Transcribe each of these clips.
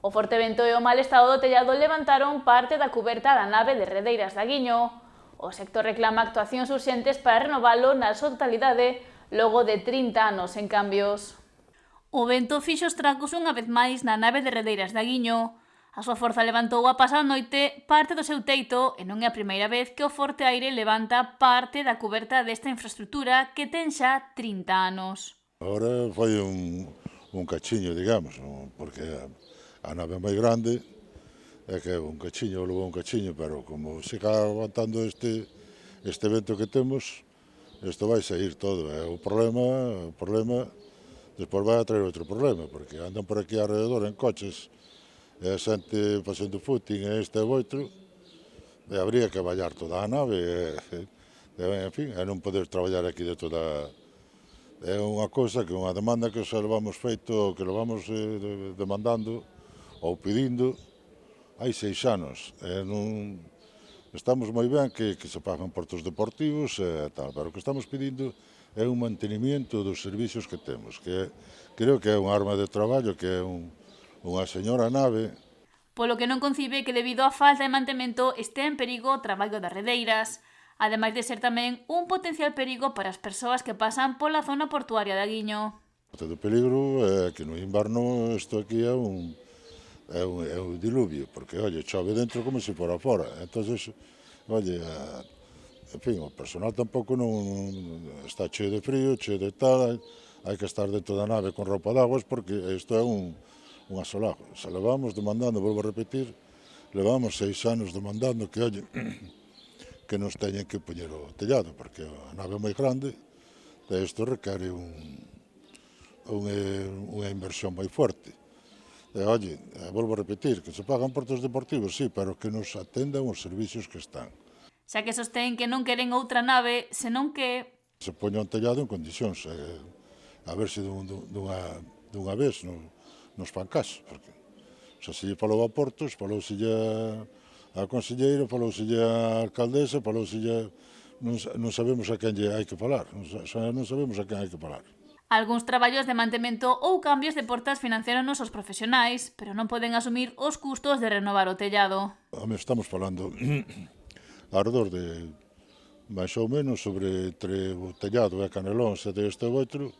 O forte vento e o mal estado do tellado levantaron parte da cuberta da nave de Redeiras de Aguiño. O sector reclama actuacións urxentes para renovalo na súa totalidade logo de 30 anos en cambios. O vento fixo estragos unha vez máis na nave de Redeiras de Aguiño. A súa forza levantou a pasada noite parte do seu teito e non é a primeira vez que o forte aire levanta parte da cuberta desta infraestrutura que ten xa 30 anos. Agora foi un cachiño, digamos, porque a nave é moi grande, é que un cachiño, levou un cachiño, pero como siga aguantando este vento que temos, isto vai sair todo. O problema, despois vai a traer outro problema, porque andan por aquí alrededor en coches, e a xente facendo footing e este e outro, e habría que vallar toda a nave, en fin, e non poder traballar aquí de toda. É unha cousa que unha demanda que xa levamos feito, que levamos demandando ou pedindo hai 6 anos. Estamos moi ben que se pagan portos deportivos e tal, pero o que estamos pedindo é un mantenimiento dos servicios que temos, que creo que é unha arma de traballo, que é unha señora nave. Polo que non concibe que debido á falta de mantemento este en perigo o traballo das redeiras, ademais de ser tamén un potencial perigo para as persoas que pasan pola zona portuaria de Aguiño. O peligro é que no inverno isto aquí é un diluvio, porque, oye, chove dentro como se fora fora. Entonces, oye, en fin, o personal tampouco non está cheo de frío, cheo de tal, hai que estar dentro da nave con roupa de aguas porque isto é un asolajo. Se levamos demandando, volvo a repetir, levamos 6 anos demandando que, oye, que nos teñen que poñer o tellado, porque a nave é moi grande e isto requere unha inversión moi forte. E, oye, volvo a repetir, que se pagan portos deportivos, sí, pero que nos atendan os servicios que están. Xa que sostén que non queren outra nave, senón que se poña un tellado en condicións, a ver se dunha vez nos fan caso, porque se lle falou a Portos, falouselle a conselleira, falouselle a alcaldesa, falouselle, non sabemos a quen lle hai que falar, non sabemos a quen hai que falar. Algúns traballos de mantemento ou cambios de portas financiaronos os profesionais, pero non poden asumir os custos de renovar o tellado. Estamos falando alrededor de máis ou menos sobre entre o tellado e canelóns e deste e outro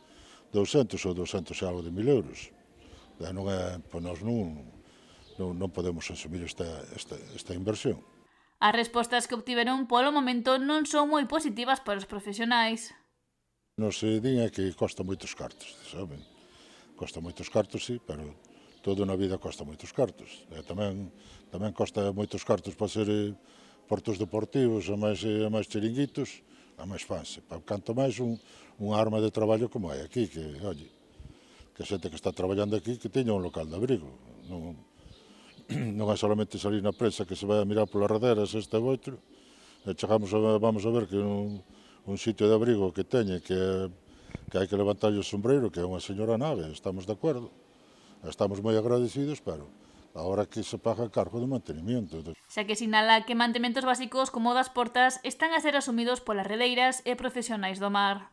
200 ou 200 e algo de 1000 euros. Non é, pois nós non podemos asumir esta inversión. As respostas que obtiveron polo momento non son moi positivas para os profesionais. Non se din é que costa moitos cartos, saben? Costa moitos cartos, sí, pero todo na vida costa moitos cartos. E tamén costa moitos cartos para ser portos deportivos e máis chiringuitos, a máis fanse. Canto máis unha arma de traballo como hai aquí, que, oye, que a xente que está traballando aquí que teña un local de abrigo. Non é solamente salir na prensa que se vai a mirar polas raderas este e outro, e vamos a ver que un sitio de abrigo que teñe que hai que levantar o sombreiro, que é unha señora nave, estamos de acordo, estamos moi agradecidos, pero agora que se paga cargo de mantenimiento. Xa que sinala que mantementos básicos como o das portas están a ser asumidos polas redeiras e profesionais do mar.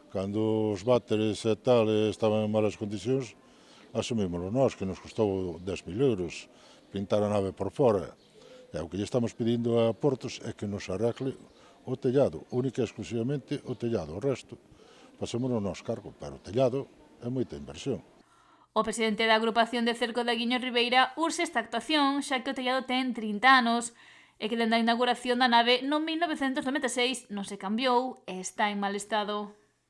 Cando os váteres e tal estaban en malas condicións, asumímoslo nós, que nos custou 10.000 euros pintar a nave por fora. E o que lle estamos pedindo a Portos é que nos arregle o tellado, única e exclusivamente o tellado. O resto, pasémonos nós cargo, pero o tellado é moita inversión. O presidente da agrupación de Cerco de Aguiño Ribeira urxe esta actuación, xa que o tellado ten 30 anos e que dende a inauguración da nave no 1996 non se cambiou e está en mal estado.